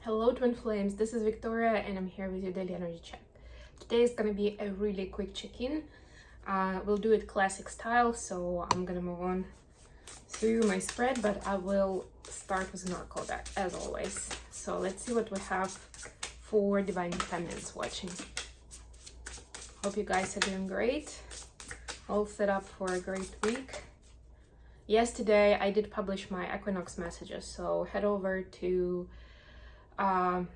Hello twin flames, this is Victoria and I'm here with your daily energy check. Today is gonna be a really quick check-in. We'll do it classic style, so I'm gonna move on through my spread, but I will start with an oracle deck as always. So let's see what we have for divine feminines watching. Hope you guys are doing great, all set up for a great week. Yesterday I did publish my equinox messages, so head over to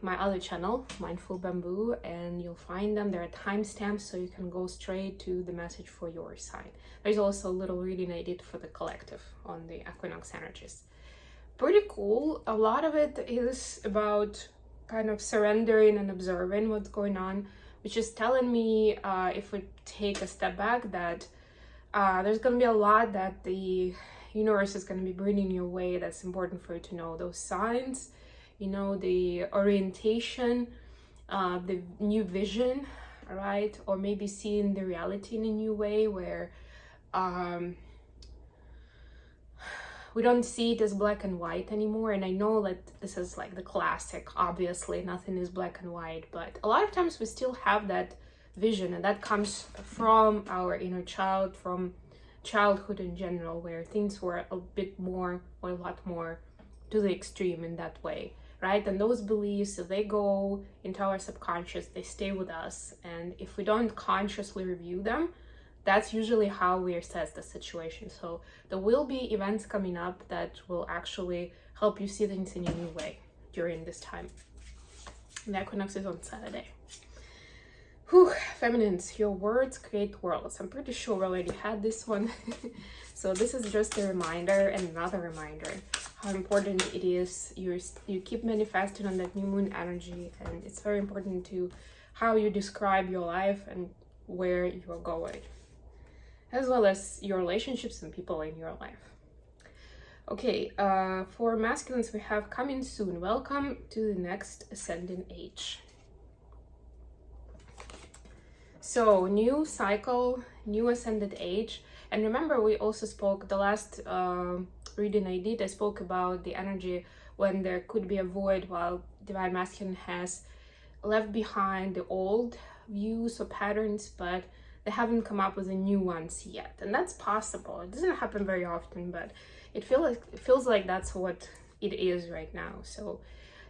my other channel, Mindful Bamboo, and you'll find them. There are timestamps, so you can go straight to the message for your sign. There's also a little reading I did for the collective on the equinox energies. Pretty cool. A lot of it is about kind of surrendering and observing what's going on, which is telling me, if we take a step back, that there's going to be a lot that the universe is going to be bringing your way that's important for you to know. Those signs, you know, the orientation, the new vision, right? Or maybe seeing the reality in a new way where we don't see it as black and white anymore. And I know that this is like the classic, obviously nothing is black and white, but a lot of times we still have that vision, and that comes from our inner child, from childhood in general, where things were a bit more or a lot more to the extreme in that way, right? And those beliefs, if they go into our subconscious, they stay with us, and if we don't consciously review them, that's usually how we assess the situation. So there will be events coming up that will actually help you see things in a new way during this time. The equinox is on Saturday. Whew, feminines, your words create worlds. I'm pretty sure we already had this one. So this is just a reminder, and another reminder, how important it is you keep manifesting on that new moon energy, and it's very important to how you describe your life and where you're going, as well as your relationships and people in your life. Okay, for masculines we have coming soon. Welcome to the next ascending age. So new cycle, new ascended age. And remember, we also spoke the last reading I did, I spoke about the energy when there could be a void while divine masculine has left behind the old views or patterns, but they haven't come up with the new ones yet. And that's possible. It doesn't happen very often, but it feels like that's what it is right now. So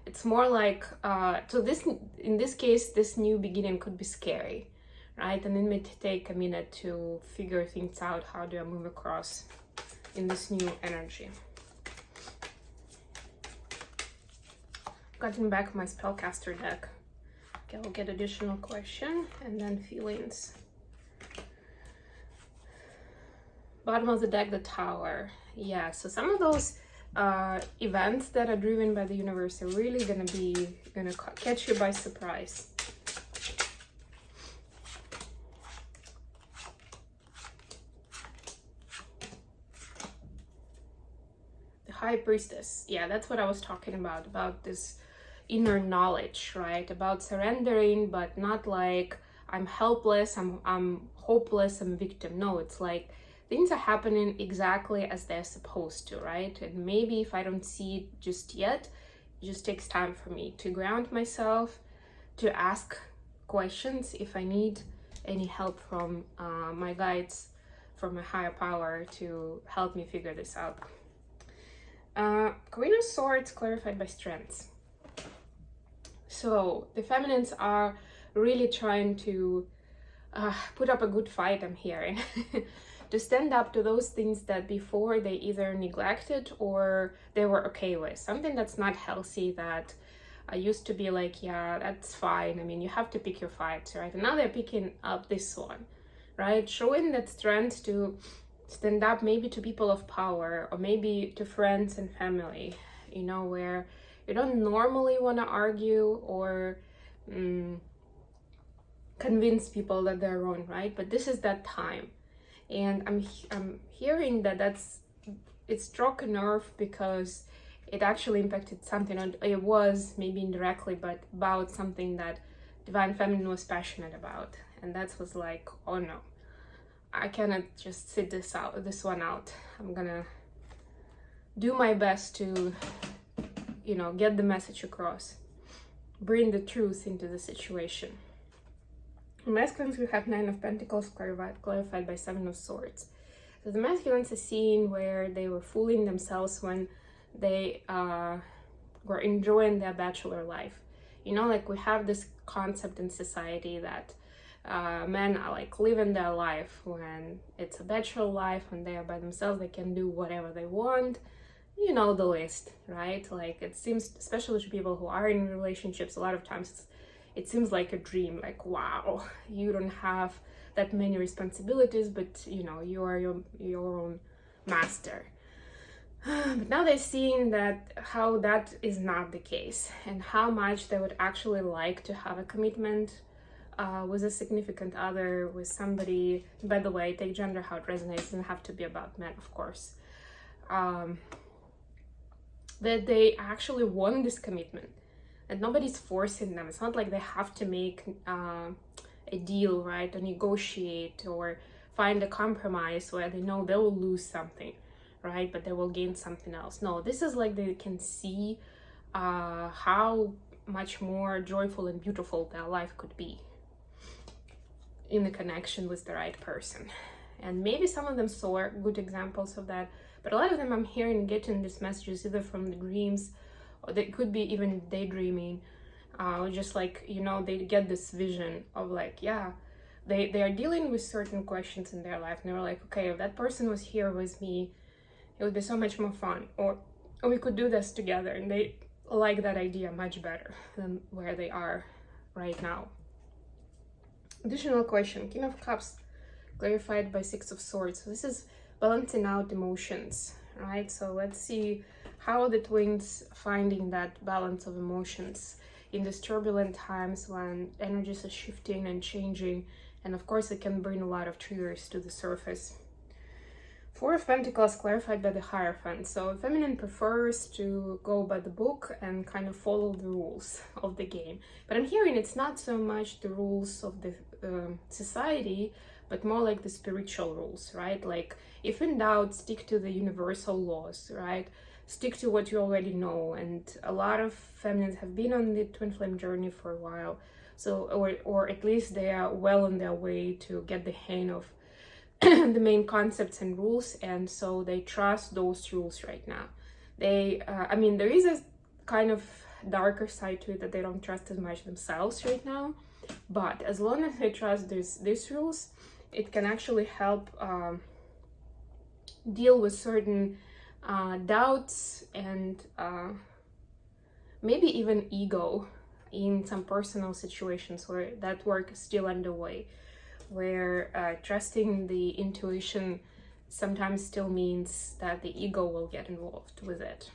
it's more like in this case, this new beginning could be scary, right? And it may take a minute to figure things out. How do I move across in this new energy? Gotten back my spellcaster deck. Okay, I'll get additional question and then feelings. Bottom of the deck, the Tower. Yeah, so some of those events that are driven by the universe are really gonna catch you by surprise. High Priestess. Yeah, that's what I was talking about this inner knowledge, right? About surrendering, but not like I'm helpless, I'm hopeless, I'm a victim. No, it's like things are happening exactly as they're supposed to, right? And maybe if I don't see it just yet, it just takes time for me to ground myself, to ask questions if I need any help from my guides, from a higher power to help me figure this out. Queen of Swords clarified by Strengths. So the feminines are really trying to put up a good fight, I'm hearing, to stand up to those things that before they either neglected or they were okay with. Something that's not healthy, that I used to be like, yeah, that's fine. I mean, you have to pick your fights, right? And now they're picking up this one, right? Showing that strength to stand up maybe to people of power, or maybe to friends and family, you know, where you don't normally want to argue or convince people that they're wrong, right? But this is that time. And I'm hearing that it struck a nerve because it actually impacted something, and it was maybe indirectly, but about something that divine feminine was passionate about. And that was like, oh no, I cannot just sit this one out. I'm gonna do my best to, you know, get the message across. bring the truth into the situation. Masculines, we have Nine of Pentacles clarified by Seven of Swords. So the masculines are seen where they were fooling themselves when they were enjoying their bachelor life. You know, like we have this concept in society that men are like living their life when it's a bachelor life, when they are by themselves, they can do whatever they want. You know the list, right? Like it seems, especially to people who are in relationships, a lot of times it seems like a dream, like, wow, you don't have that many responsibilities, but you know, you are your own master. But now they're seeing that how that is not the case, and how much they would actually like to have a commitment with a significant other, with somebody. By the way, take gender how it resonates, doesn't have to be about men, of course. That they actually want this commitment, and nobody's forcing them. It's not like they have to make a deal, right, or negotiate or find a compromise where they know they will lose something, right, but they will gain something else. No, this is like they can see how much more joyful and beautiful their life could be in the connection with the right person. And maybe some of them saw good examples of that, but a lot of them I'm hearing getting these messages either from the dreams, or they could be even daydreaming, just like, you know, they get this vision of like, yeah, they are dealing with certain questions in their life, and they were like, okay, if that person was here with me, it would be so much more fun, or we could do this together, and they like that idea much better than where they are right now. Additional question, King of Cups clarified by Six of Swords. So this is balancing out emotions, right? So let's see how the twins finding that balance of emotions in these turbulent times when energies are shifting and changing, and of course it can bring a lot of triggers to the surface. Four of Pentacles clarified by the Hierophant. So feminine prefers to go by the book and kind of follow the rules of the game, but I'm hearing it's not so much the rules of the society, but more like the spiritual rules, right? Like, if in doubt, stick to the universal laws, right? Stick to what you already know. And a lot of feminines have been on the twin flame journey for a while, so or at least they are well on their way to get the hang of the main concepts and rules, and so they trust those rules right now. They I mean, there is a kind of darker side to it that they don't trust as much themselves right now, but as long as they trust these rules, it can actually help deal with certain doubts and maybe even ego in some personal situations where that work is still underway, where trusting the intuition sometimes still means that the ego will get involved with it.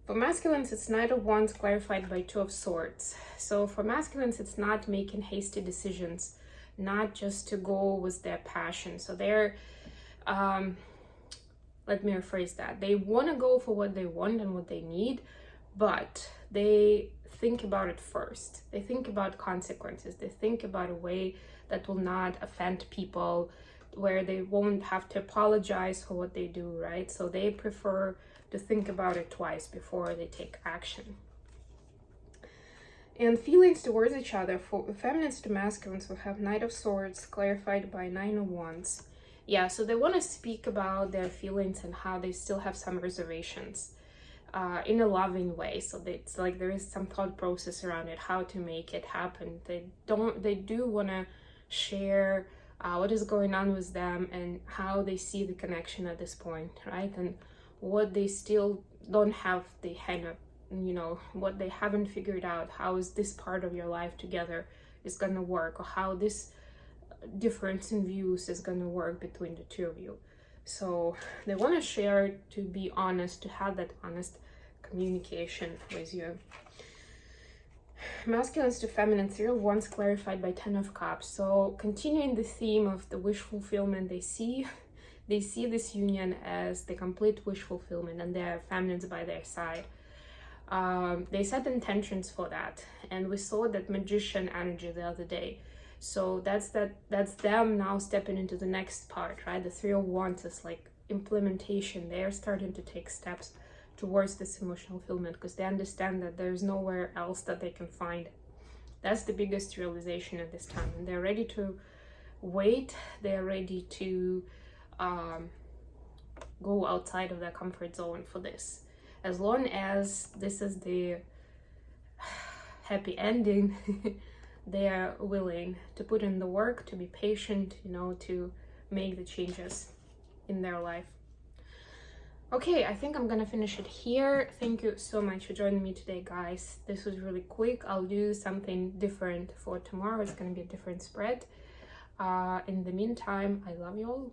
For masculines, it's Knight of Wands clarified by Two of Swords. So for masculines, it's not making hasty decisions, not just to go with their passion. So they're, let me rephrase that. They want to go for what they want and what they need, but they think about it first. They think about consequences. They think about a way that will not offend people, where they won't have to apologize for what they do, right? So they prefer to think about it twice before they take action. And feelings towards each other, for feminines to masculines, we have Knight of Swords clarified by Nine of Wands. Yeah, so they want to speak about their feelings and how they still have some reservations in a loving way. So it's like there is some thought process around it, how to make it happen. They do want to share what is going on with them and how they see the connection at this point, right? And what they still don't have the hang up, you know, what they haven't figured out, how is this part of your life together is gonna work, or how this difference in views is gonna work between the two of you. So they want to share, to be honest, to have that honest communication with you. Masculines to feminine, Three of Wands clarified by Ten of Cups. So continuing the theme of the wish fulfillment, they see this union as the complete wish fulfillment, and their feminines by their side. They set intentions for that, and we saw that magician energy the other day. So that's them now stepping into the next part, right? The Three of Wands is like implementation. They are starting to take steps towards this emotional fulfillment, because they understand that there's nowhere else that they can find it. That's the biggest realization at this time, and they're ready to wait. They're ready to go outside of their comfort zone for this. As long as this is the happy ending, they are willing to put in the work, to be patient, you know, to make the changes in their life. Okay, I think I'm gonna finish it here. Thank you so much for joining me today, guys. This was really quick. I'll do something different for tomorrow. It's gonna be a different spread. In the meantime, I love you all.